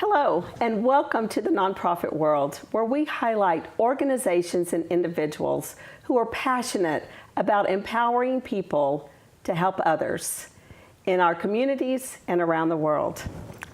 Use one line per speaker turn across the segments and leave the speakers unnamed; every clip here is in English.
Hello, and welcome to the nonprofit world, where we highlight organizations and individuals who are passionate about empowering people to help others in our communities and around the world.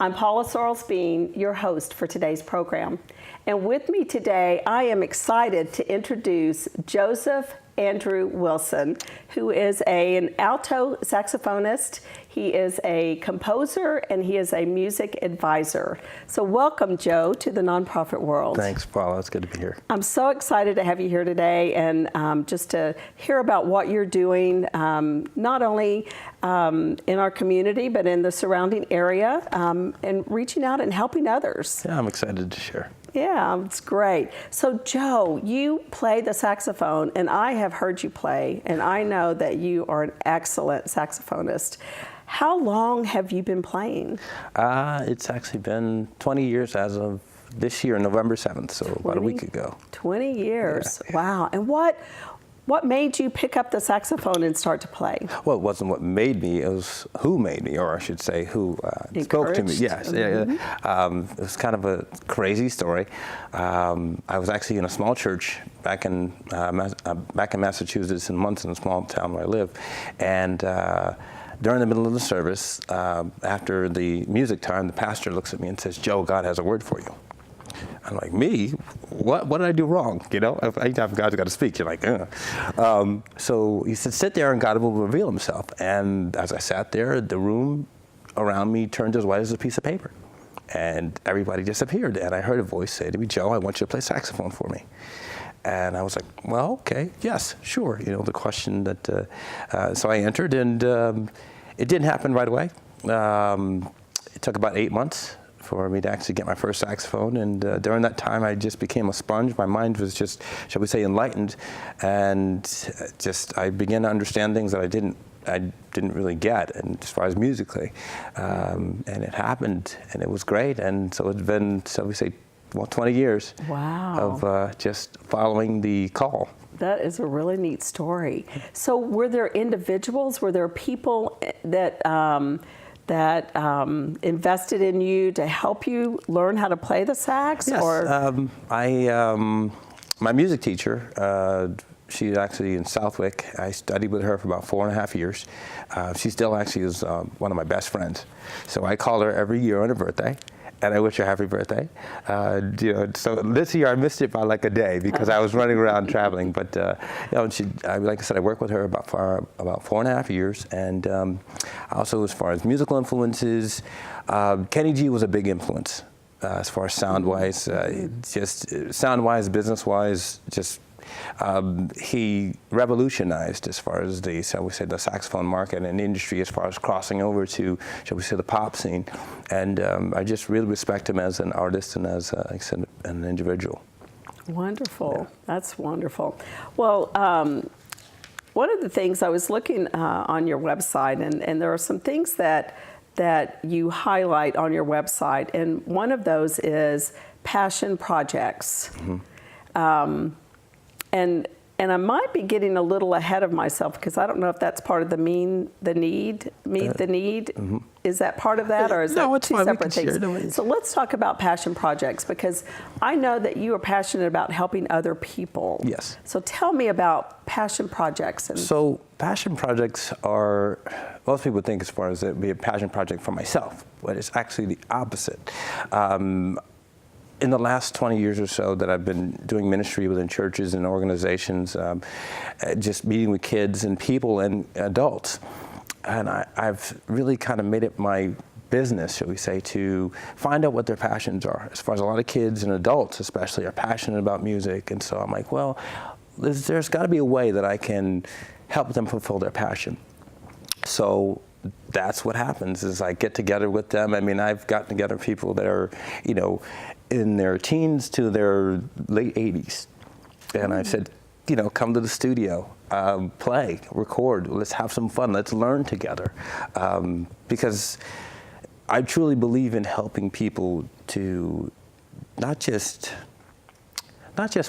I'm Paula Sorrells-Bean, your host for today's program. And with me today, I am excited to introduce Joseph Andrew Wilson, who is an alto saxophonist. He is a composer and he is a music advisor. So welcome, Joe, to the nonprofit world.
Thanks, Paula. It's good to be here.
I'm so excited to have you here today and just to hear about what you're doing, not only in our community, but in the surrounding area, and reaching out and helping others.
Yeah, I'm excited to share.
Yeah, it's great. So, Joe, you play the saxophone, and I have heard you play, and I know that you are an excellent saxophonist. How long have you been playing?
It's actually been 20 years as of this year, November 7th, so about a week ago.
20 years.
Yeah.
Wow. And what made you pick up the saxophone and start to play?
Well, it wasn't what made me, it was who made me, or I should say who spoke to me. Yes,
Mm-hmm.
It was kind of a crazy story. I was actually in a small church back in Massachusetts, in Munson, a small town where I live, and during the middle of the service, after the music time, the pastor looks at me and says, "Joe, God has a word for you." I'm like, me? What did I do wrong? You know, anytime God's got to speak, you're like, ugh. So he said, sit there and God will reveal himself. And as I sat there, the room around me turned as white as a piece of paper. And everybody disappeared. And I heard a voice say to me, "Joe, I want you to play saxophone for me." And I was like, well, okay, yes, sure. You know, the question that, so I entered, and it didn't happen right away. It took about 8 months for me to actually get my first saxophone, and during that time I just became a sponge. My mind was just, shall we say, enlightened, and I began to understand things that I didn't really get, and as far as musically, and it happened, and it was great, and so it's been, shall we say, 20 years.
Wow.
Of just following the call.
That is a really neat story. So were there individuals, were there people that invested in you to help you learn how to play the sax?
Yes,
or?
My music teacher, she's actually in Southwick. I studied with her for about 4.5 years. She still actually is one of my best friends. So I call her every year on her birthday, and I wish her happy birthday. So this year I missed it by like a day because I was running around traveling. But like I said, I worked with her about 4.5 years, and also as far as musical influences, Kenny G was a big influence as far as sound-wise, just sound-wise, business-wise, just. He revolutionized as far as the, shall we say, the saxophone market and industry as far as crossing over to, shall we say, the pop scene. And I just really respect him as an artist and as, like I said, an individual. Wonderful.
Yeah. That's wonderful. Well, one of the things I was looking on your website, and there are some things that you highlight on your website, and one of those is passion projects. Mm-hmm. And I might be getting a little ahead of myself because I don't know if that's part of the meet the need. Mm-hmm. Is that part of that, or is that two separate things? So let's talk about passion projects, because I know that you are passionate about helping other people.
Yes.
So tell me about passion projects.
So passion projects are, most people think as far as it be a passion project for myself, but it's actually the opposite. In the last 20 years or so that I've been doing ministry within churches and organizations, just meeting with kids and people and adults, and I've really kind of made it my business, shall we say, to find out what their passions are. As far as a lot of kids and adults especially are passionate about music, and so I'm like, well, there's got to be a way that I can help them fulfill their passion. So that's what happens, is I get together with them. I mean, I've gotten together people that are, in their teens to their late 80s. And I said, come to the studio, play, record, let's have some fun, let's learn together. Because I truly believe in helping people to not just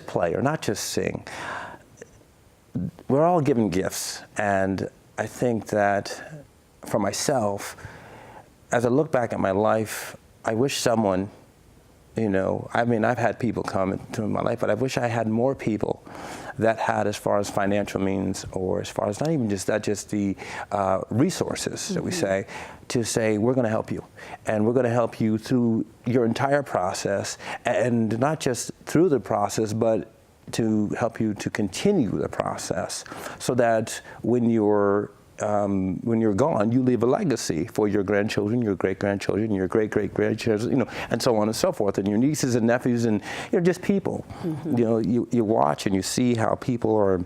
play or not just sing. We're all given gifts, and I think that for myself, as I look back at my life, I wish someone You know, I mean, I've had people come into my life, but I wish I had more people that had, as far as financial means, or as far as not even just that, just the resources that we say, to say, we're going to help you. And we're going to help you through your entire process, and not just through the process, but to help you to continue the process, so that when you're gone, you leave a legacy for your grandchildren, your great-grandchildren, your great-great-grandchildren, you know, and so on and so forth, and your nieces and nephews, and, you know, just people. You know, you watch and you see how people are.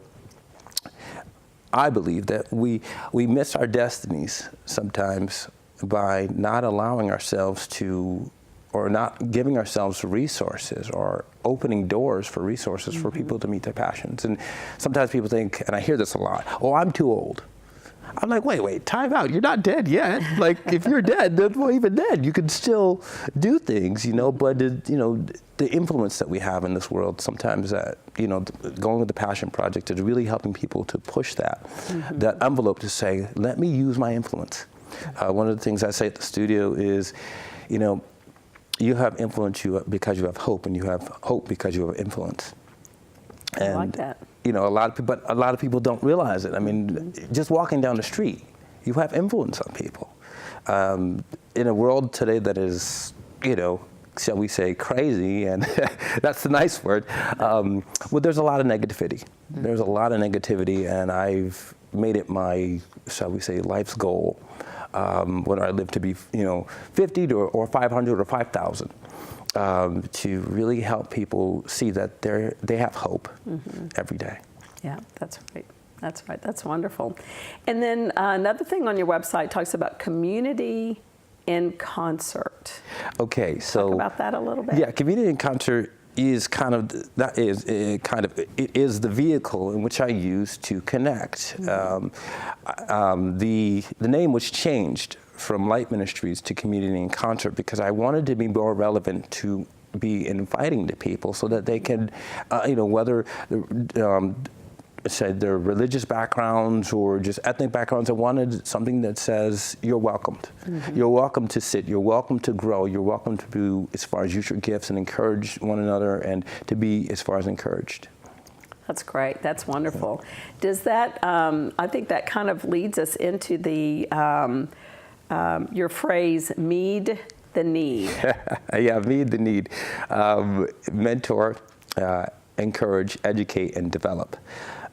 I believe that we miss our destinies sometimes by not allowing ourselves to, or not giving ourselves resources, or opening doors for resources for people to meet their passions. And sometimes people think, and I hear this a lot, oh, I'm too old. I'm like, wait, time out. You're not dead yet. Like, if you're dead, then, well, even then, you can still do things, you know, but, you know, the influence that we have in this world, sometimes that, you know, going with the Passion Project is really helping people to push that, that envelope, to say, let me use my influence. One of the things I say at the studio is, you know, you have influence because you have hope, and you have hope because you have influence. And,
I like that.
You know, a lot of people don't realize it. I mean, just walking down the street, you have influence on people. In a world today that is, you know, shall we say, crazy, and that's the nice word, well, there's a lot of negativity. There's a lot of negativity, and I've made it my, shall we say, life's goal, whether I live to be, you know, 50 or 500 or 5,000. To really help people see that they have hope every day.
Yeah, that's right. That's right. That's wonderful. And then another thing on your website talks about community in concert.
Okay, so
talk about that a little bit.
Yeah, community in concert is kind of it is the vehicle in which I use to connect. The name was changed from Light Ministries to Community in Concert because I wanted to be more relevant, to be inviting to people, so that they can, you know, whether say their religious backgrounds or just ethnic backgrounds, I wanted something that says you're welcomed. You're welcome to sit. You're welcome to grow. You're welcome to do, as far as use your gifts and encourage one another, and to be as far as encouraged.
That's great. That's wonderful. Does that? I think that kind of leads us into the. Your phrase, meet the need.
Yeah, meet the need. Mentor, encourage, educate, and develop.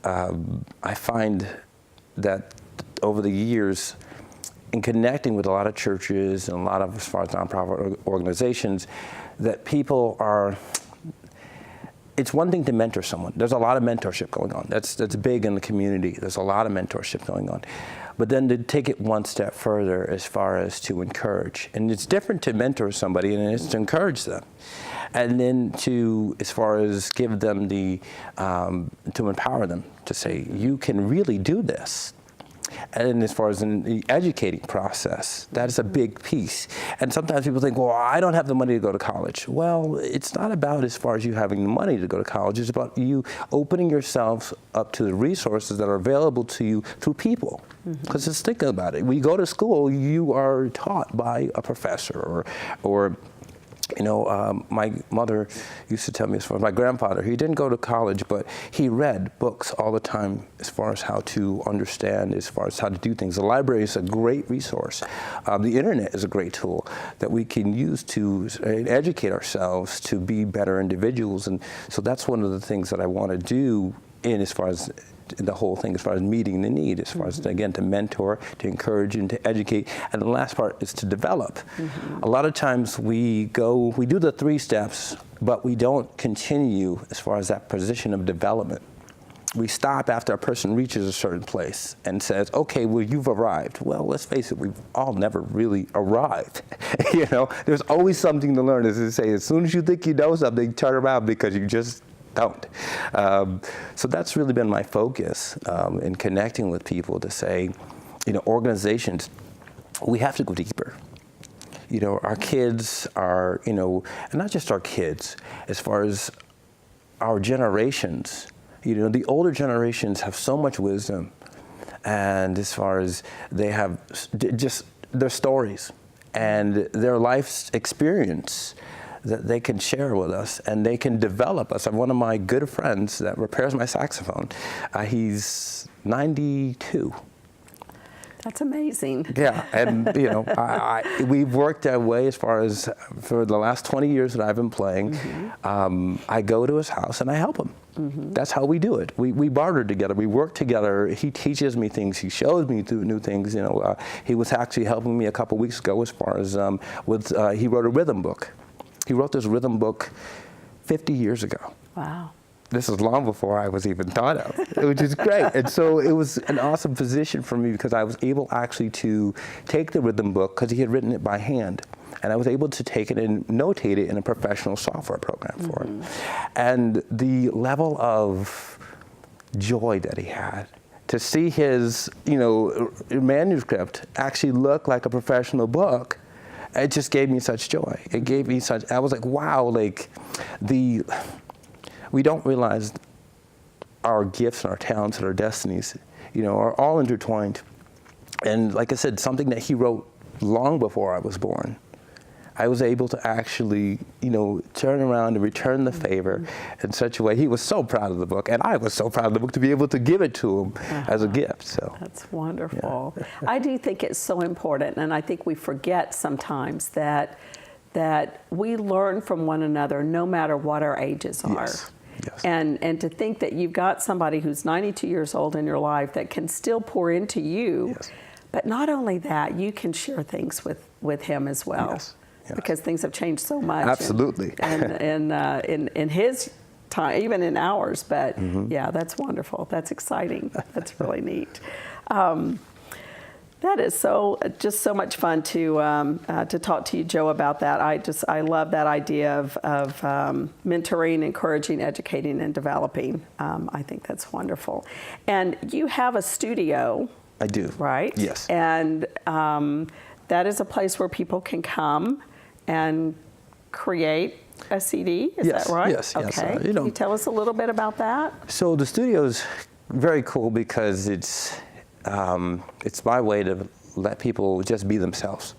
I find that over the years, in connecting with a lot of churches and a lot of, as far as nonprofit organizations, that people are, it's one thing to mentor someone. There's a lot of mentorship going on. That's big in the community. There's a lot of mentorship going on. But then to take it one step further, as far as to encourage. And it's different to mentor somebody, and it's to encourage them. And then to, as far as give them the, to empower them, to say, you can really do this. And as far as in the educating process, that is a big piece. And sometimes people think, well, I don't have the money to go to college. Well, it's not about as far as you having the money to go to college. It's about you opening yourself up to the resources that are available to you through people. Because just think about it. When you go to school, you are taught by a professor, or you know, my mother used to tell me, as far as my grandfather, he didn't go to college, but he read books all the time as far as how to understand, as far as how to do things. The library is a great resource. The internet is a great tool that we can use to educate ourselves to be better individuals. And so that's one of the things that I want to do in, as far as the whole thing, as far as meeting the need, as far as, again, to mentor, to encourage, and to educate. And the last part is to develop. A lot of times we do the 3 steps, but we don't continue as far as that position of development. We stop after a person reaches a certain place and says, okay, well, you've arrived. Well, let's face it, we've all never really arrived. You know, there's always something to learn. As they say, as soon as you think you know something, turn around, because you just don't. So that's really been my focus in connecting with people, to say, you know, organizations, we have to go deeper. You know, our kids are, you know, and not just our kids, as far as our generations, you know, the older generations have so much wisdom, and as far as they have just their stories and their life's experience, that they can share with us, and they can develop us. One of my good friends that repairs my saxophone, he's 92.
That's amazing.
Yeah, and you know, we've worked that way as far as for the last 20 years that I've been playing. I go to his house and I help him. That's how we do it. We barter together. We work together. He teaches me things. He shows me new things. You know, he was actually helping me a couple weeks ago as far as he wrote a rhythm book. He wrote this rhythm book 50 years ago.
Wow.
This is long before I was even thought of, which is great. And so it was an awesome position for me because I was able actually to take the rhythm book, because he had written it by hand, and I was able to take it and notate it in a professional software program for it. And the level of joy that he had to see his, you know, manuscript actually look like a professional book, it just gave me such joy. It gave me such, I was like, wow, like we don't realize our gifts and our talents and our destinies, you know, are all intertwined. And like I said, something that he wrote long before I was born, I was able to actually, you know, turn around and return the favor in such a way. He was so proud of the book, and I was so proud of the book to be able to give it to him as a gift. So
that's wonderful. Yeah. I do think it's so important, and I think we forget sometimes that we learn from one another no matter what our ages are.
Yes. Yes.
And to think that you've got somebody who's 92 years old in your life that can still pour into you,
yes.
But not only that, you can share things with him as well.
Yes. Yes.
Because things have changed so much.
Absolutely.
In his time, even in ours. But yeah, that's wonderful. That's exciting. That's really neat. That is just so much fun to talk to you, Joe, about that. I love that idea of mentoring, encouraging, educating, and developing. I think that's wonderful. And you have a studio.
I do.
Right?
Yes.
And that is a place where people can come and create a CD. Is that right?
Yes.
Okay.
Yes.
Can you tell us a little bit about that?
So the studio is very cool because it's my way to let people just be themselves.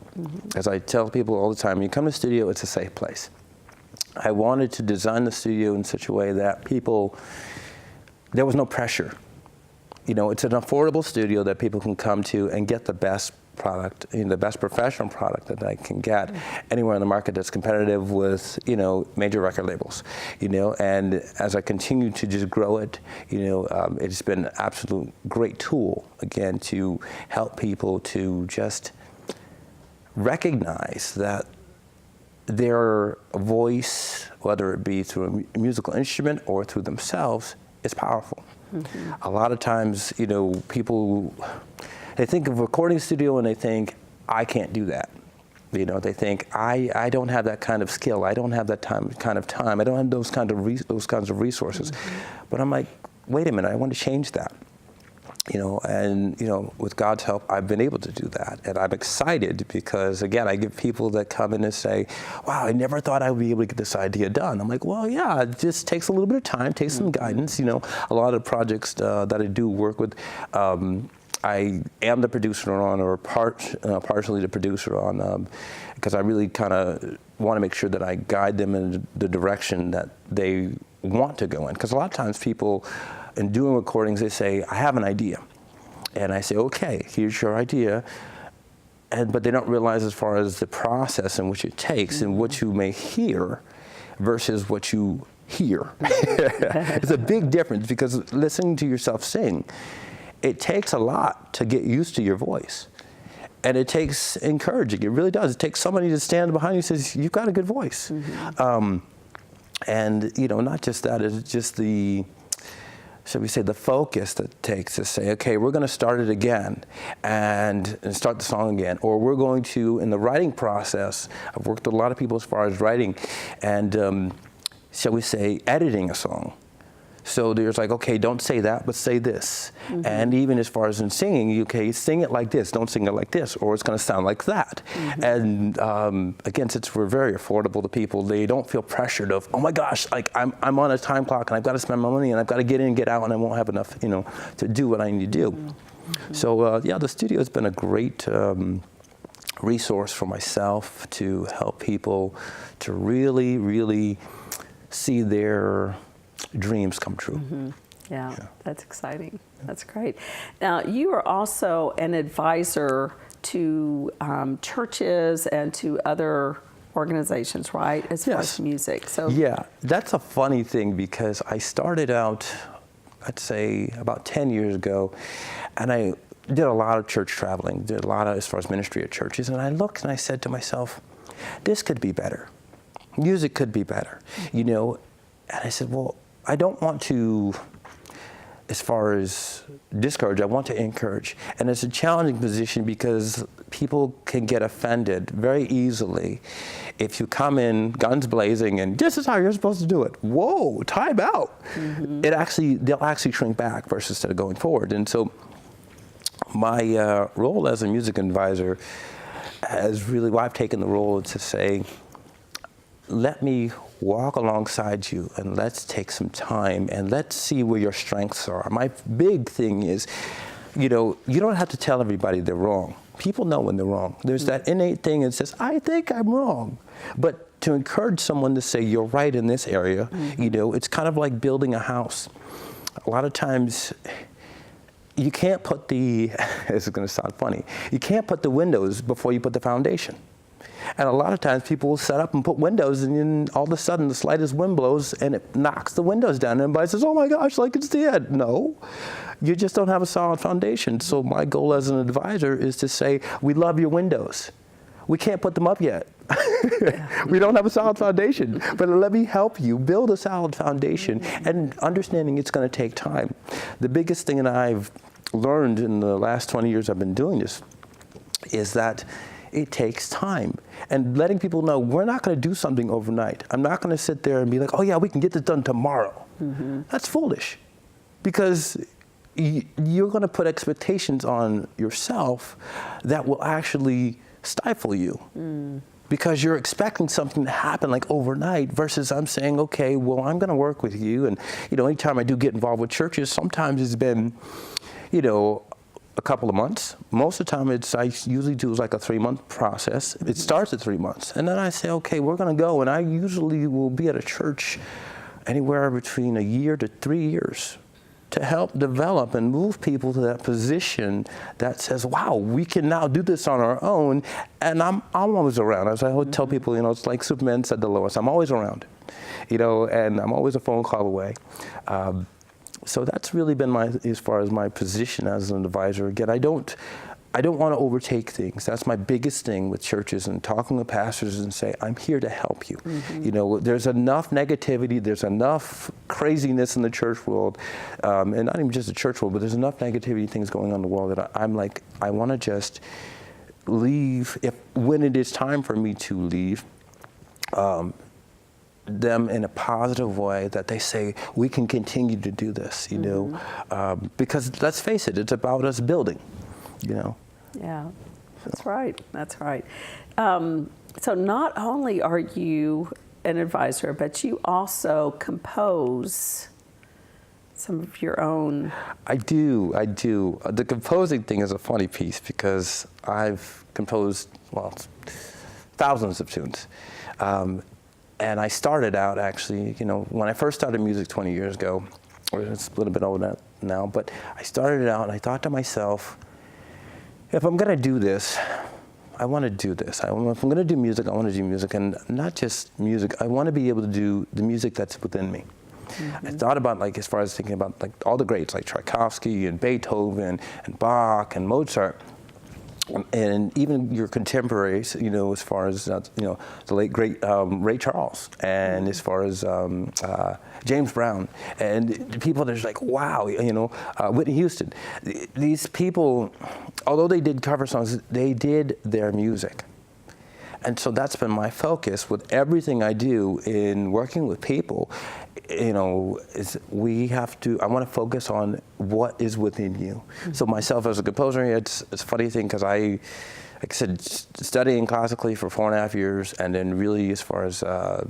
As I tell people all the time, when you come to the studio, it's a safe place. I wanted to design the studio in such a way that there was no pressure. You know, it's an affordable studio that people can come to and get the best product, you know, the best professional product that I can get anywhere in the market that's competitive with, you know, major record labels, you know. And as I continue to just grow it, you know, it's been an absolute great tool, again, to help people to just recognize that their voice, whether it be through a musical instrument or through themselves, is powerful. A lot of times, you know, people, they think of a recording studio and they think, I can't do that. You know, they think, I don't have that kind of skill. I don't have that kind of time. I don't have those kinds of resources. But I'm like, wait a minute, I want to change that. You know, and, you know, with God's help, I've been able to do that. And I'm excited because, again, I get people that come in and say, wow, I never thought I would be able to get this idea done. I'm like, well, yeah, it just takes a little bit of time, takes some guidance. You know, a lot of projects that I do work with, I am the producer on, or partially the producer on, because I really kind of want to make sure that I guide them in the direction that they want to go in. Because a lot of times people, in doing recordings, they say, I have an idea. And I say, okay, here's your idea. But they don't realize as far as the process in which it takes and what you may hear versus what you hear. It's a big difference, because listening to yourself sing, it takes a lot to get used to your voice. And it takes encouraging, it really does. It takes somebody to stand behind you and says, you've got a good voice. And, you know, not just that, it's just the, shall we say, the focus that it takes to say, okay, we're going to start it again and start the song again. Or we're going to, in the writing process, I've worked with a lot of people as far as writing and, shall we say, editing a song. So there's like, okay, don't say that, but say this. And even as far as in singing, okay, sing it like this, don't sing it like this, or it's going to sound like that. And again, since we're very affordable to people, they don't feel pressured of, oh my gosh, like I'm on a time clock and I've got to spend my money and I've got to get in and get out and I won't have enough, you know, to do what I need to do. So yeah, the studio has been a great resource for myself to help people to really, really see their dreams come true.
Yeah, that's exciting. That's great. Now, you are also an advisor to churches and to other organizations, right? As far as music. So
yeah, that's a funny thing because I started out, I'd say about 10 years ago, and I did a lot of church traveling, did a lot of as far as ministry at churches, and I looked and I said to myself, this could be better. Music could be better, you know? And I said, well, I don't want to, as far as discourage, I want to encourage. And it's a challenging position because people can get offended very easily if you come in guns blazing and this is how you're supposed to do it. Whoa, time out. They'll actually shrink back versus instead of going forward. And so my role as a music advisor has really, well, I've taken the role to say, let me walk alongside you and let's take some time and let's see where your strengths are. My big thing is, you know, you don't have to tell everybody they're wrong. People know when they're wrong. There's that innate thing that says, I think I'm wrong. But to encourage someone to say, you're right in this area, you know, it's kind of like building a house. A lot of times, you can't put the, this is going to sound funny, you can't put the windows before you put the foundation. And a lot of times people will set up and put windows and then all of a sudden the slightest wind blows and it knocks the windows down and everybody says, oh my gosh, like it's dead. No, you just don't have a solid foundation. So my goal as an advisor is to say, we love your windows. We can't put them up yet. We don't have a solid foundation, but let me help you build a solid foundation and understanding it's going to take time. The biggest thing that I've learned in the last 20 years I've been doing this is that it takes time. And letting people know we're not going to do something overnight. I'm not going to sit there and be like, oh yeah, we can get this done tomorrow. That's foolish because you're going to put expectations on yourself that will actually stifle you. Because you're expecting something to happen like overnight versus I'm saying, okay, well, I'm going to work with you. And, you know, anytime I do get involved with churches, sometimes it's been, you know, a couple of months. Most of the time I usually do like a 3-month process. It starts at 3 months. And then I say, okay, we're going to go. And I usually will be at a church anywhere between a year to 3 years to help develop and move people to that position that says, wow, we can now do this on our own. And I'm always around. As I always tell people, you know, it's like Superman said to Lois, I'm always around, you know, and I'm always a phone call away. So that's really been as far as my position as an advisor. Again, I don't want to overtake things. That's my biggest thing with churches and talking with pastors and say, I'm here to help you. You know, there's enough negativity, there's enough craziness in the church world, and not even just the church world, but there's enough negativity things going on in the world that I'm like, I want to just leave, when it is time for me to leave, them in a positive way that they say, we can continue to do this, you know, because let's face it, it's about us building. You know? Yeah,
that's right. That's right. So not only are you an advisor, but you also compose some of your own.
I do. The composing thing is a funny piece because I've composed, well, thousands of tunes. And I started out actually, you know, when I first started music 20 years ago, or it's a little bit older now, but I started out and I thought to myself, if I'm going to do this, I want to do this. If I'm going to do music, I want to do music, and not just music. I want to be able to do the music that's within me. I thought about, like, as far as thinking about like all the greats, like Tchaikovsky and Beethoven and Bach and Mozart, and even your contemporaries, you know, as far as you know, the late great Ray Charles, and as far as James Brown, and people that's like, wow, you know, Whitney Houston. These people, although they did cover songs, they did their music. And so that's been my focus with everything I do in working with people, you know, is I want to focus on what is within you. So myself as a composer, it's a funny thing because like I said, studying classically for 4.5 years, and then really as far as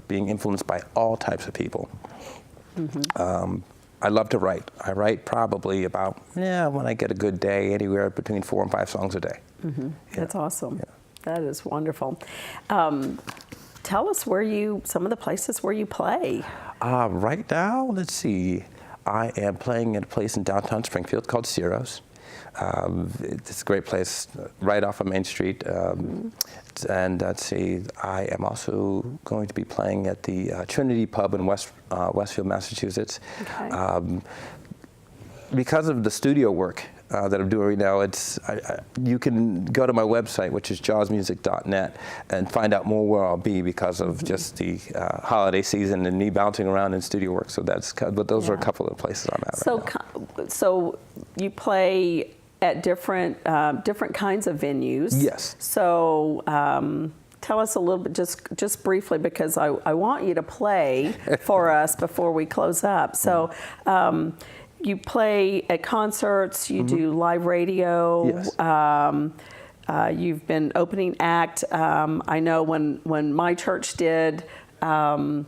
being influenced by all types of people. I love to write. I write probably about, when I get a good day, anywhere between 4 and 5 songs a day.
That's awesome. That is wonderful. Tell us some of the places where you play.
Right now, let's see. I am playing at a place in downtown Springfield called Ciro's. It's a great place right off of Main Street. And let's see, I am also going to be playing at the Trinity Pub in Westfield, Massachusetts.
Okay.
Because of the studio work that I'm doing right now, you can go to my website, which is jawsmusic.net, and find out more where I'll be because of just the holiday season and me bouncing around in studio work. So but those are a couple of places I'm at right now.
So you play at different kinds of venues.
Yes.
So tell us a little bit, just briefly, because I want you to play for us before we close up. So. You play at concerts, you do live radio.
Yes.
You've been opening act. I know when my church did the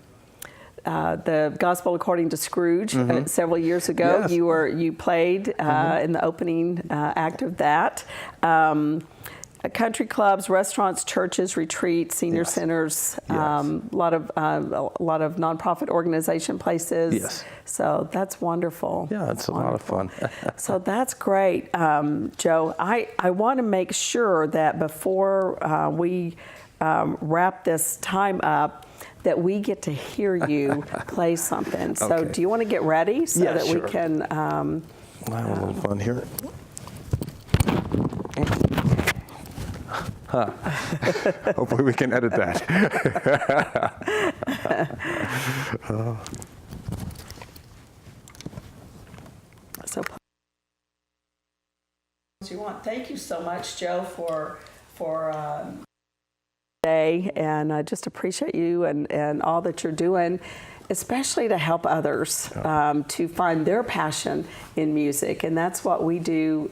Gospel According to Scrooge several years ago,
Yes.
you played in the opening act of that. Country clubs, restaurants, churches, retreats, senior centers, a lot of nonprofit organization places.
Yes.
So that's wonderful.
Yeah, it's a lot of fun.
So that's great, Joe. I want to make sure that before we wrap this time up, that we get to hear you play something. So
Okay.
do you want to get ready so that
sure.
we can?
I'll have a little fun here. Hopefully we can edit that.
So you want. Thank you so much, Joe, for today, and I just appreciate you and all that you're doing, especially to help others to find their passion in music. And that's what we do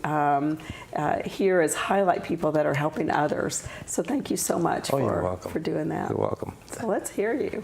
here, is highlight people that are helping others. So thank you so much
You're welcome.
for doing that.
You're welcome.
So let's hear you.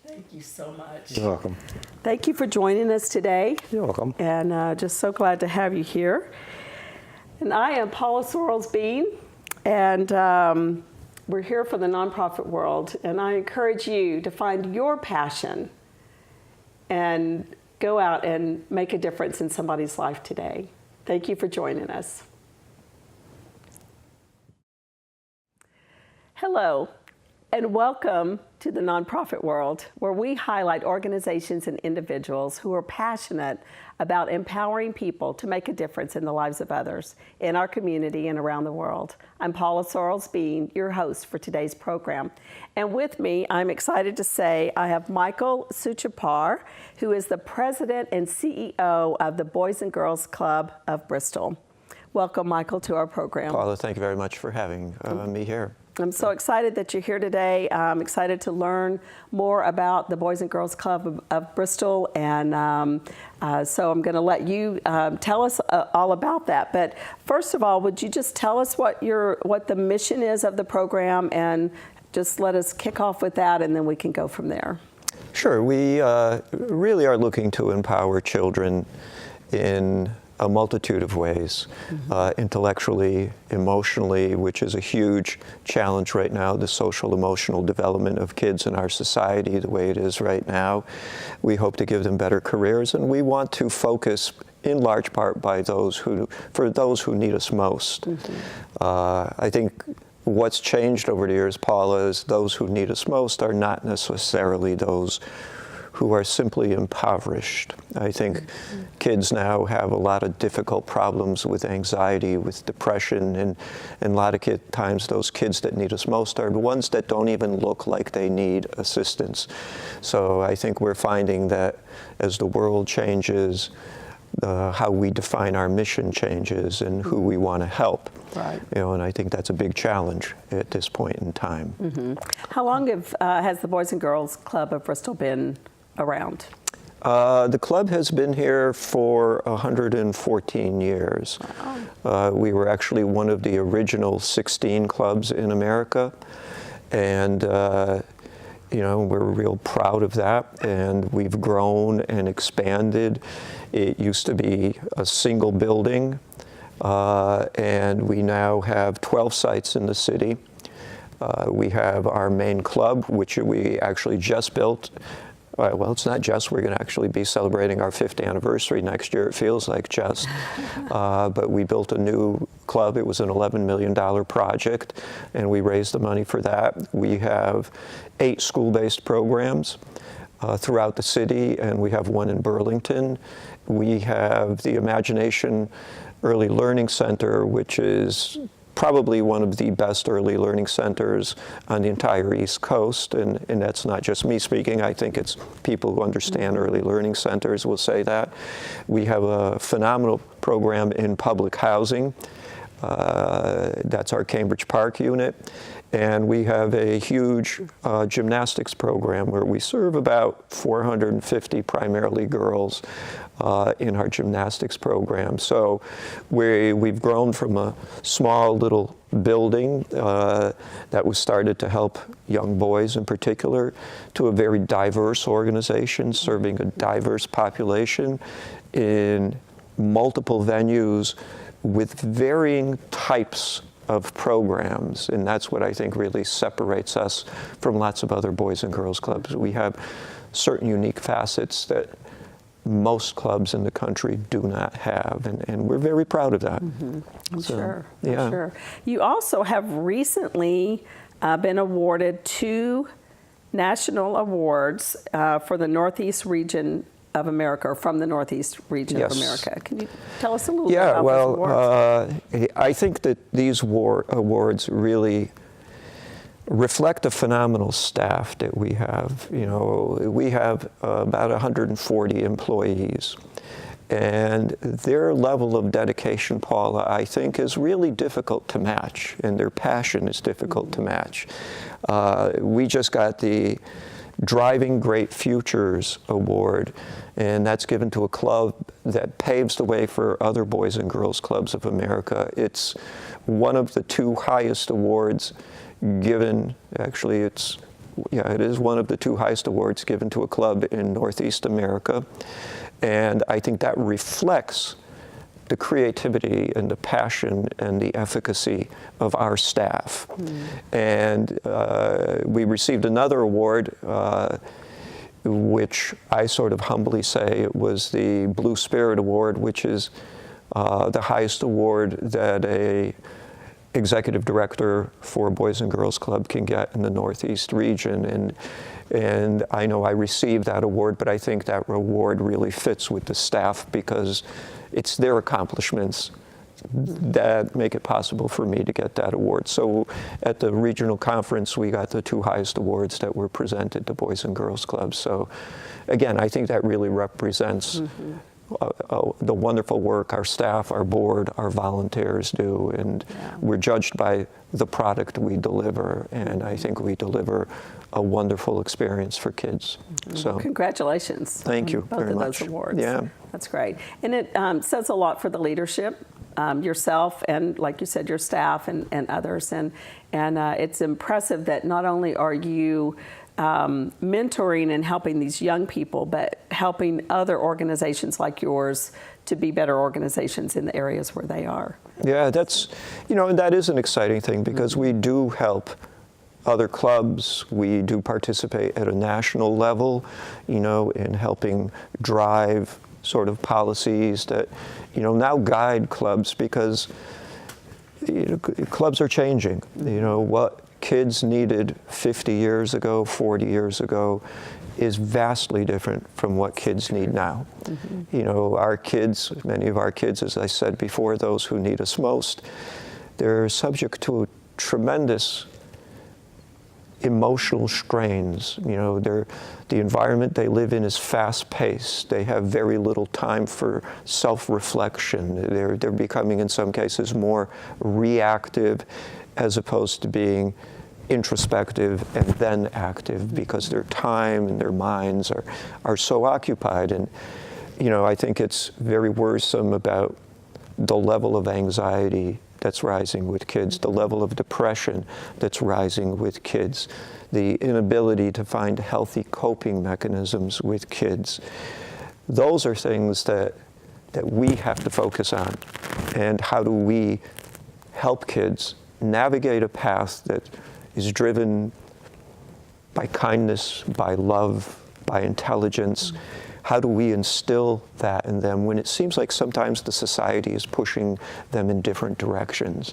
Thank you so much.
You're welcome.
Thank you for joining us today.
You're welcome.
And just so glad to have you here. And I am Paula Sorrells-Bean, and we're here for the nonprofit world. And I encourage you to find your passion and go out and make a difference in somebody's life today. Thank you for joining us. Hello, and welcome to the nonprofit world, where we highlight organizations and individuals who are passionate about empowering people to make a difference in the lives of others in our community and around the world. I'm Paula Sorrells-Bean, your host for today's program. And with me, I'm excited to say I have Michael Suchopar, who is the president and CEO of the Boys and Girls Club of Bristol. Welcome, Michael, to our program.
Paula, thank you very much for having me here.
I'm so excited that you're here today. I'm excited to learn more about the Boys and Girls Club of Bristol, and so I'm going to let you tell us all about that. But first of all, would you just tell us what the mission is of the program, and just let us kick off with that, and then we can go from there.
Sure. We really are looking to empower children in a multitude of ways, intellectually, emotionally, which is a huge challenge right now, the social emotional development of kids in our society the way it is right now. We hope to give them better careers, and we want to focus in large part for those who need us most. I think what's changed over the years, Paula, is those who need us most are not necessarily those who are simply impoverished. I think kids now have a lot of difficult problems with anxiety, with depression, and a lot of times those kids that need us most are the ones that don't even look like they need assistance. So I think we're finding that as the world changes, how we define our mission changes and who we want to help.
Right.
And I think that's a big challenge at this point in time.
How long has the Boys and Girls Club of Bristol been around?
The club has been here for 114 years. Wow. We were actually one of the original 16 clubs in America, and we're real proud of that, and we've grown and expanded. It used to be a single building, and we now have 12 sites in the city. We have our main club, which we actually just built. Well, it's not just. We're going to actually be celebrating our 5th anniversary next year. It feels like just. But we built a new club. It was an $11 million project, and we raised the money for that. We have 8 school-based programs throughout the city, and we have one in Burlington. We have the Imagination Early Learning Center, which is probably one of the best early learning centers on the entire East Coast, and that's not just me speaking. I think it's people who understand early learning centers will say that. We have a phenomenal program in public housing. That's our Cambridge Park unit. And we have a huge gymnastics program where we serve about 450 primarily girls in our gymnastics program. So we've grown from a small little building that was started to help young boys in particular to a very diverse organization serving a diverse population in multiple venues with varying types of programs, and that's what I think really separates us from lots of other Boys and Girls Clubs. We have certain unique facets that most clubs in the country do not have, and we're very proud of that.
I'm
So,
sure. You also have recently been awarded 2 national awards for the Northeast region of America, or from the Northeast region of America. Can you tell us a little bit about those awards?
I think that these awards really reflect the phenomenal staff that we have. We have about 140 employees, and their level of dedication, Paula, I think is really difficult to match, and their passion is difficult to match. We just got the Driving Great Futures Award, and that's given to a club that paves the way for other Boys and Girls Clubs of America. It's one of the 2 highest awards given, actually it is one of the 2 highest awards given to a club in Northeast America, and I think that reflects the creativity and the passion and the efficacy of our staff. And we received another award, which I sort of humbly say it was the Blue Spirit Award, which is the highest award that a executive director for a Boys and Girls Club can get in the Northeast region. And I know I received that award, but I think that award really fits with the staff because it's their accomplishments that make it possible for me to get that award. So at the regional conference, we got the 2 highest awards that were presented to Boys and Girls Clubs. So again, I think that really represents the wonderful work our staff, our board, our volunteers do, and we're judged by the product we deliver, and I think we deliver a wonderful experience for kids. So
Congratulations.
Thank you
both
very
of
much.
those awards.
Yeah.
That's great. And it says a lot for the leadership, yourself and, like you said, your staff and others. And it's impressive that not only are you mentoring and helping these young people, but helping other organizations like yours to be better organizations in the areas where they are.
Yeah, that's, and that is an exciting thing because we do help other clubs. We do participate at a national level, in helping drive sort of policies that, now guide clubs because clubs are changing. What kids needed 50 years ago, 40 years ago, is vastly different from what kids need now. Our kids, many of our kids, as I said before, those who need us most, they're subject to tremendous emotional strains. The environment they live in is fast-paced. They have very little time for self-reflection. They're becoming, in some cases, more reactive as opposed to being introspective and then active because their time and their minds are so occupied. And, I think it's very worrisome about the level of anxiety that's rising with kids, the level of depression that's rising with kids, the inability to find healthy coping mechanisms with kids. Those are things that we have to focus on. And how do we help kids navigate a path that is driven by kindness, by love, by intelligence? How do we instill that in them when it seems like sometimes the society is pushing them in different directions?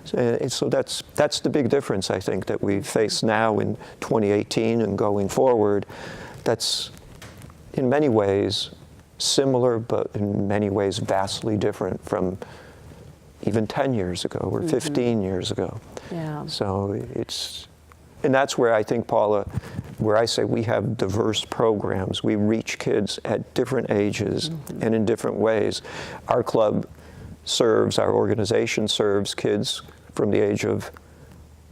So that's the big difference, I think, that we face now in 2018 and going forward. That's in many ways similar, but in many ways vastly different from even 10 years ago or 15 years ago.
Yeah.
So and that's where I think, Paula, where I say we have diverse programs. We reach kids at different ages and in different ways. Our club our organization serves kids from the age of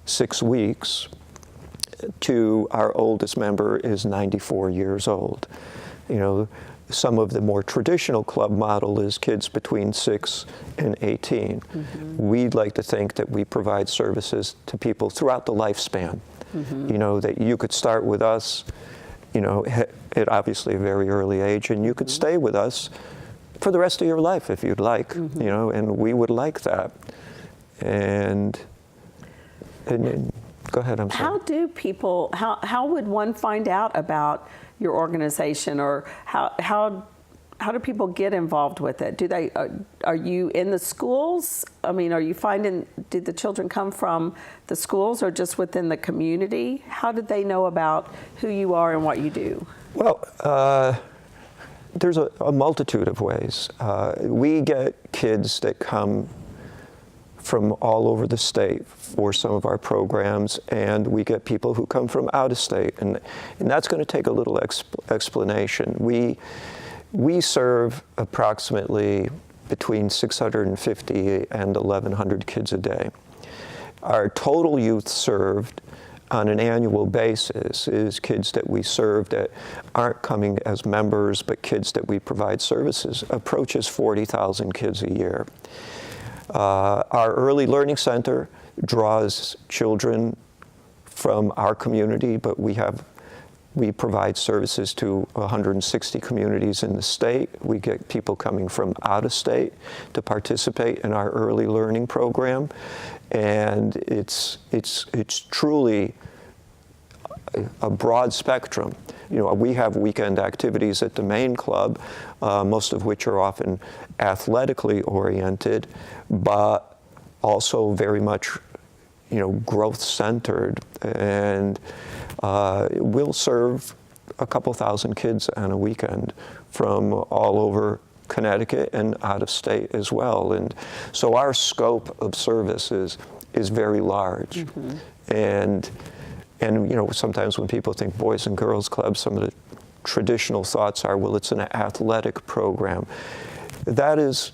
6 weeks to our oldest member is 94 years old. Some of the more traditional club model is kids between 6 and 18. We'd like to think that we provide services to people throughout the lifespan. That you could start with us, at obviously a very early age, and you could stay with us for the rest of your life if you'd like, and we would like that. And go ahead, I'm sorry.
How would one find out about your organization, or how do people get involved with it? Are you in the schools? I mean, did the children come from the schools or just within the community? How did they know about who you are and what you do?
Well, there's a multitude of ways. We get kids that come from all over the state for some of our programs, and we get people who come from out of state, and that's going to take a little explanation. We serve approximately between 650 and 1,100 kids a day. Our total youth served on an annual basis is kids that we serve that aren't coming as members, but kids that we provide services, approaches 40,000 kids a year. Our Early Learning Center draws children from our community, but we provide services to 160 communities in the state. We get people coming from out of state to participate in our early learning program, and it's truly a broad spectrum. We have weekend activities at the main club, most of which are often athletically oriented, but also very much, growth centered. And we'll serve a couple thousand kids on a weekend from all over Connecticut and out of state as well. And so our scope of service is very large. And sometimes when people think Boys and Girls Club, some of the traditional thoughts are, well, it's an athletic program. That is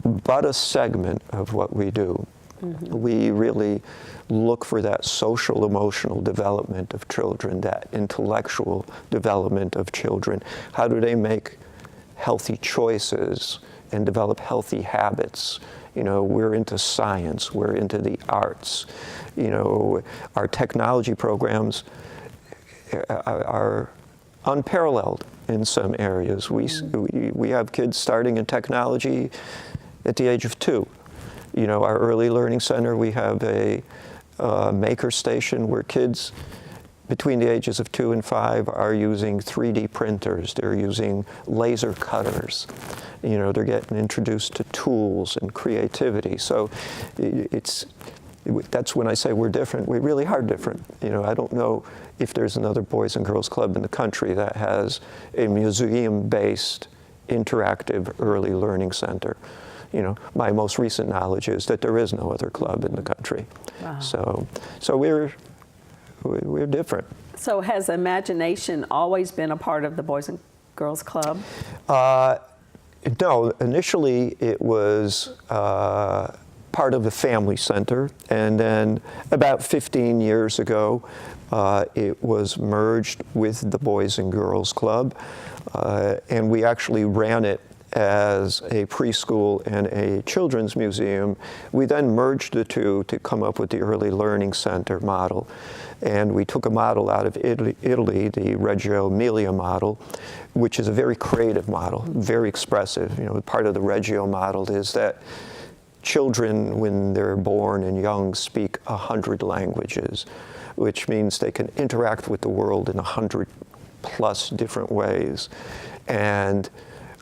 but a segment of what we do. We really look for that social emotional development of children, that intellectual development of children. How do they make healthy choices and develop healthy habits? You know, we're into science, we're into the arts. You know, our technology programs are unparalleled in some areas. We have kids starting in technology at the age of 2. You know, our early learning center, we have a maker station where kids between the ages of 2 and 5 are using 3D printers. They're using laser cutters. You know, they're getting introduced to tools and creativity. So that's when I say we're different. We really are different. You know, I don't know if there's another Boys and Girls Club in the country that has a museum-based interactive early learning center. You know, my most recent knowledge is that there is no other club in the country.
Wow.
So we're different.
So has imagination always been a part of the Boys and Girls Club?
No, initially it was part of the family center, and then about 15 years ago it was merged with the Boys and Girls Club, and we actually ran it as a preschool and a children's museum. We then merged the two to come up with the Early Learning Center model. And we took a model out of Italy, the Reggio Emilia model, which is a very creative model, very expressive. You know, part of the Reggio model is that children, when they're born and young, speak 100 languages, which means they can interact with the world in 100+ different ways. And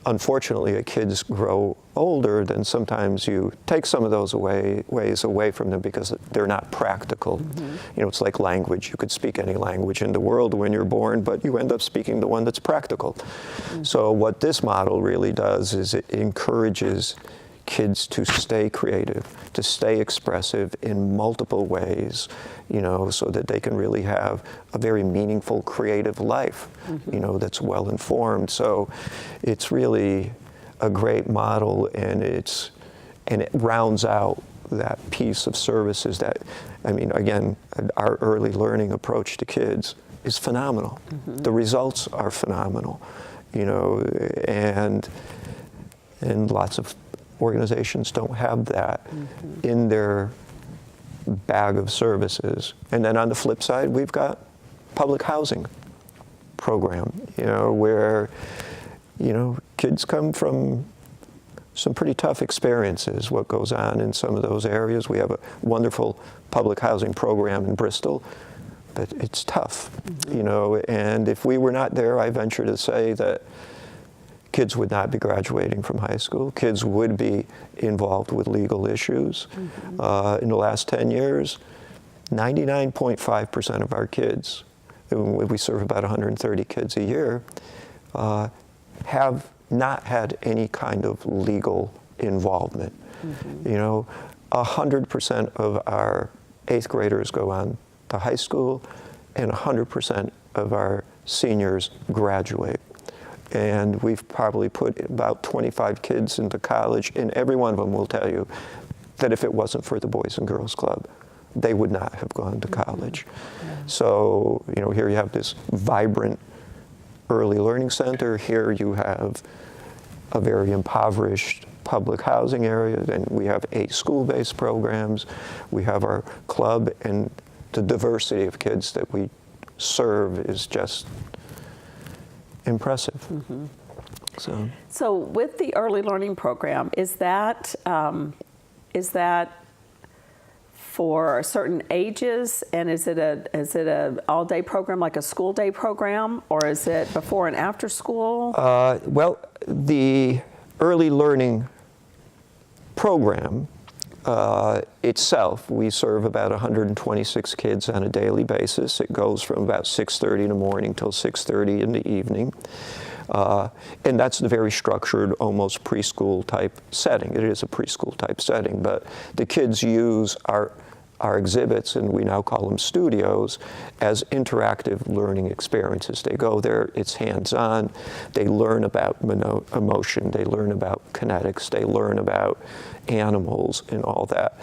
unfortunately, as kids grow older, then sometimes you take some of those ways away from them because they're not practical. You know, it's like language. You could speak any language in the world when you're born, but you end up speaking the one that's practical. So what this model really does is it encourages kids to stay creative, to stay expressive in multiple ways, you know, so that they can really have a very meaningful, creative life, you know, that's well informed. So it's really a great model, and it rounds out that piece of services that, I mean, again, our early learning approach to kids is phenomenal. The results are phenomenal, you know, and lots of organizations don't have that in their bag of services. And then on the flip side, we've got public housing program, you know, where, you know, kids come from some pretty tough experiences, what goes on in some of those areas. We have a wonderful public housing program in Bristol, but it's tough, you know, and if we were not there, I venture to say that kids would not be graduating from high school. Kids would be involved with legal issues. In the last 10 years, 99.5% of our kids, we serve about 130 kids a year, have not had any kind of legal involvement. You know, 100% of our 8th graders go on to high school, and 100% of our seniors graduate. And we've probably put about 25 kids into college, and every one of them will tell you that if it wasn't for the Boys and Girls Club, they would not have gone to college. So, you know, here you have this vibrant early learning center. Here you have a very impoverished public housing area, and we have 8 school-based programs. We have our club, and the diversity of kids that we serve is just impressive. So
with the early learning program, is that for certain ages, and is it a all-day program, like a school day program, or is it before and after school?
Well, the early learning program itself, we serve about 126 kids on a daily basis. It goes from about 6:30 in the morning till 6:30 in the evening. And that's a very structured, almost preschool type setting. It is a preschool type setting, but the kids use our our exhibits, and we now call them studios, as interactive learning experiences. They go there, it's hands-on, they learn about emotion, they learn about kinetics, they learn about animals and all that.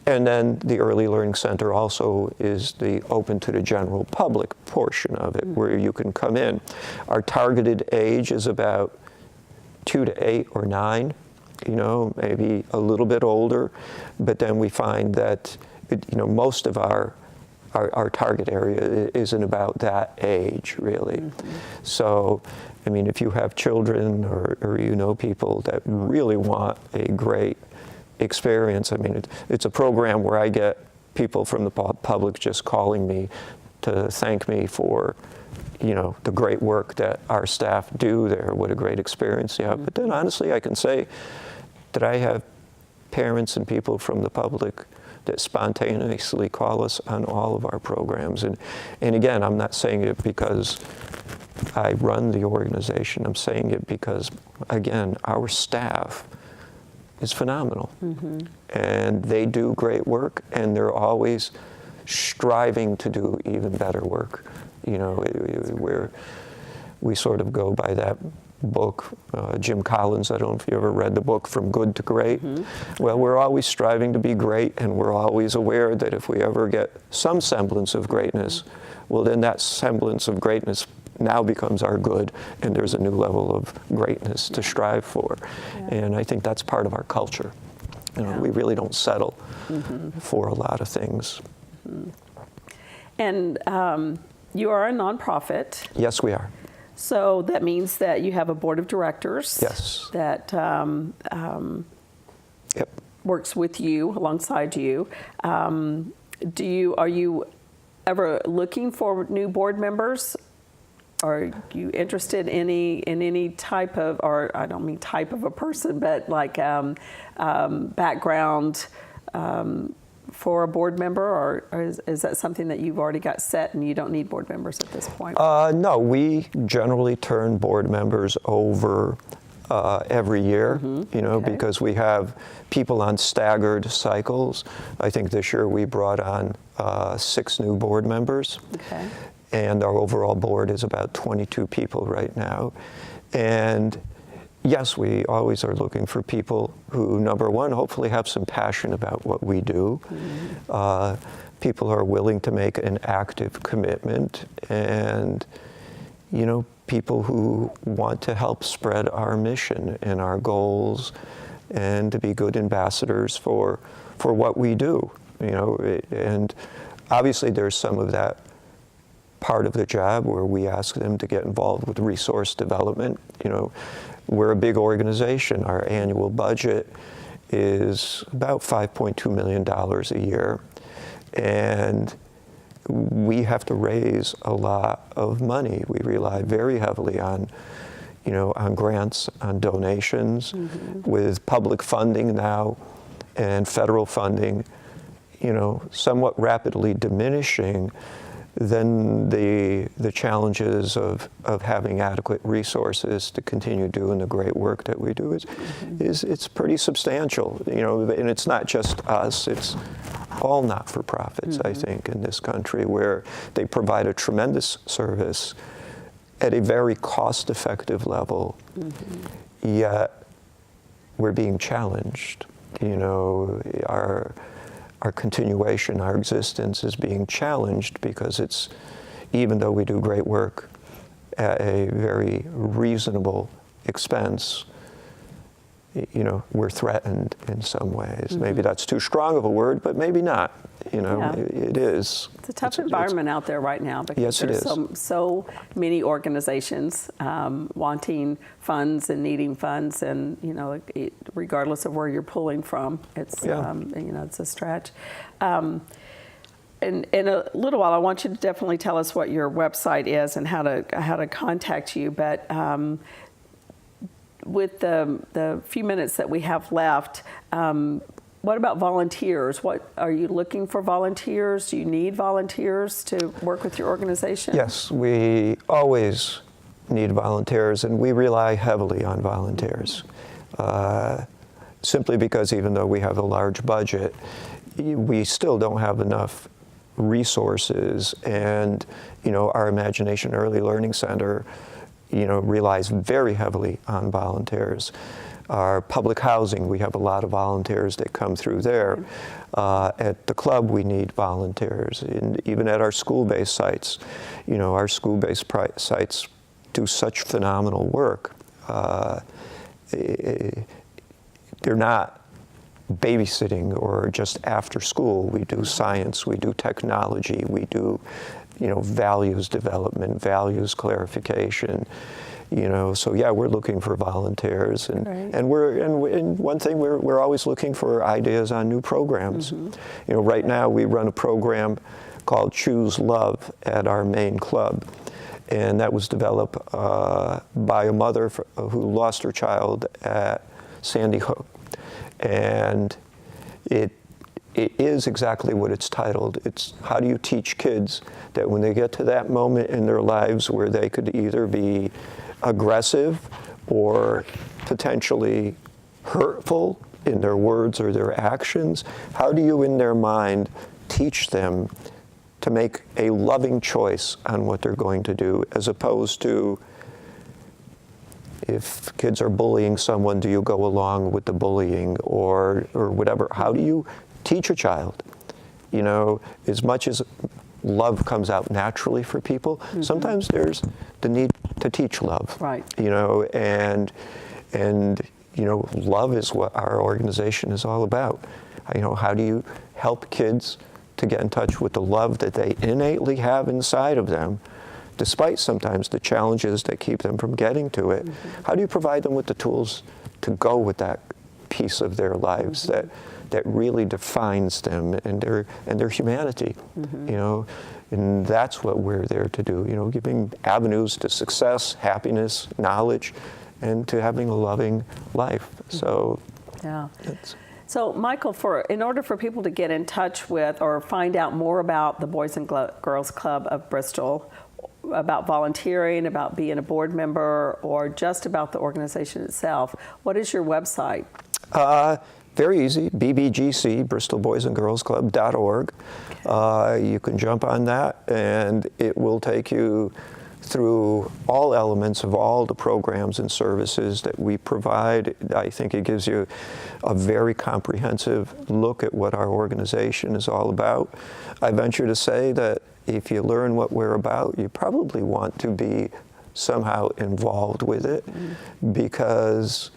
And then the Early Learning Center also is the open to the general public portion of it, where you can come in. Our targeted age is about 2 to 8 or 9, you know, maybe a little bit older, but then we find that, you know, most of our target area isn't about that age, really. So, I mean, if you have children or you know people that really want a great experience, I mean, it's a program where I get people from the public just calling me to thank me for, you know, the great work that our staff do there, what a great experience they have. But then honestly, I can say that I have parents and people from the public that spontaneously call us on all of our programs. And again, I'm not saying it because I run the organization. I'm saying it because, again, our staff is phenomenal. And they do great work, and they're always striving to do even better work. You know, we sort of go by that book, Jim Collins, I don't know if you ever read the book, From Good to Great. Well, we're always striving to be great, and we're always aware that if we ever get some semblance of greatness, well, then that semblance of greatness now becomes our good, and there's a new level of greatness to strive for. And I think that's part of our culture. You know, we really don't settle for a lot of things.
And you are a nonprofit.
Yes, we are.
So that means that you have a board of directors.
Yes.
That
Yep.
works with you, alongside you. Are you ever looking for new board members? Are you interested in any type of, or I don't mean type of a person, but like background for a board member, or is that something that you've already got set and you don't need board members at this point?
No, we generally turn board members over every year, you know, because we have people on staggered cycles. I think this year we brought on 6 new board members.
Okay.
And our overall board is about 22 people right now. And yes, we always are looking for people who, number one, hopefully have some passion about what we do. People who are willing to make an active commitment, and, you know, people who want to help spread our mission and our goals, and to be good ambassadors for what we do, you know. And obviously there's some of that part of the job where we ask them to get involved with resource development. You know, we're a big organization. Our annual budget is about $5.2 million a year, and we have to raise a lot of money. We rely very heavily on, you know, on grants, on donations. With public funding now and federal funding, you know, somewhat rapidly diminishing, then the challenges of having adequate resources to continue doing the great work that we do is it's pretty substantial, you know. And it's not just us, it's all not-for-profits, I think, in this country, where they provide a tremendous service at a very cost-effective level, yet we're being challenged. You know, our continuation, our existence is being challenged because it's, even though we do great work at a very reasonable expense, you know, we're threatened in some ways. Maybe that's too strong of a word, but maybe not. You know, it is.
It's a tough environment out there right now, because
yes,
there's
it is.
so many organizations wanting funds and needing funds, and, you know, regardless of where you're pulling from, it's you know, it's a stretch. In a little while, I want you to definitely tell us what your website is and how to contact you. But with the few minutes that we have left, what about volunteers? What are you looking for? Volunteers? Do you need volunteers to work with your organization?
Yes, we always need volunteers, and we rely heavily on volunteers. Simply because even though we have a large budget, we still don't have enough resources, and our Imagination Early Learning Center relies very heavily on volunteers. Our public housing, we have a lot of volunteers that come through there. At the club, we need volunteers. And even at our school-based sites, our school-based sites do such phenomenal work. They're not babysitting or just after school. We do science, we do technology, we do values development, values clarification. So yeah, we're looking for volunteers, and
Right.
and one thing we're always looking for ideas on new programs.
Mm-hmm.
Right now we run a program called Choose Love at our main club, and that was developed by a mother who lost her child at Sandy Hook, and it is exactly what it's titled. It's how do you teach kids that when they get to that moment in their lives where they could either be aggressive or potentially hurtful in their words or their actions, how do you in their mind teach them to make a loving choice on what they're going to do, as opposed to, if kids are bullying someone, do you go along with the bullying or whatever? How do you teach a child? As much as love comes out naturally for people, mm-hmm. sometimes there's the need to teach love.
Right.
And love is what our organization is all about. How do you help kids to get in touch with the love that they innately have inside of them, despite sometimes the challenges that keep them from getting to it? Mm-hmm. How do you provide them with the tools to go with that piece of their lives mm-hmm. that really defines them and their humanity? Mm-hmm. And that's what we're there to do, giving avenues to success, happiness, knowledge, and to having a loving life. So
yeah. So Michael, in order for people to get in touch with or find out more about the Boys and Girls Club of Bristol, about volunteering, about being a board member, or just about the organization itself, what is your website?
Very easy, BBGC, BristolBoysAndGirlsClub.org. You can jump on that, and it will take you through all elements of all the programs and services that we provide. I think it gives you a very comprehensive look at what our organization is all about. I venture to say that if you learn what we're about, you probably want to be somehow involved with it, mm-hmm. because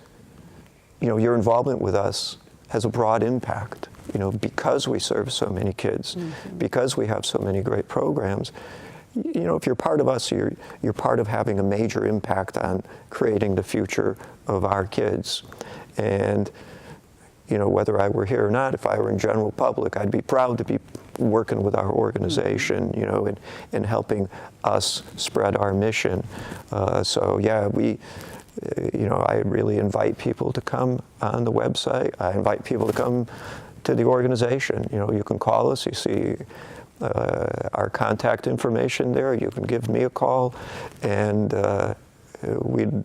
your involvement with us has a broad impact, because we serve so many kids, mm-hmm. because we have so many great programs. If you're part of us, you're part of having a major impact on creating the future of our kids. And, whether I were here or not, if I were in general public, I'd be proud to be working with our organization, mm-hmm. And helping us spread our mission. So yeah, I really invite people to come on the website. I invite people to come to the organization. You can call us. You see our contact information there. You can give me a call, and we'd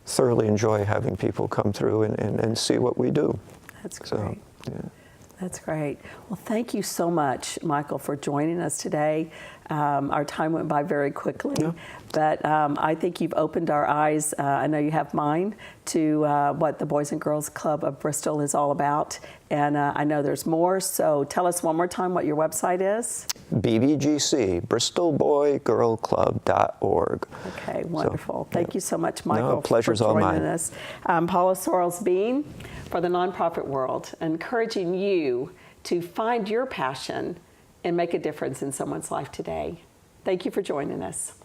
thoroughly enjoy having people come through and see what we do.
That's great.
So, yeah.
That's great. Well, thank you so much, Michael, for joining us today. Our time went by very quickly, yeah. But I think you've opened our eyes, I know you have mine, to what the Boys and Girls Club of Bristol is all about. And I know there's more, so tell us one more time what your website is.
BBGC, BristolBoyGirlClub.org.
Okay, wonderful. So, Thank you so much, Michael,
no, pleasure's
for joining
all mine.
us. Paula Sorrells-Bean for the Nonprofit World, encouraging you to find your passion and make a difference in someone's life today. Thank you for joining us.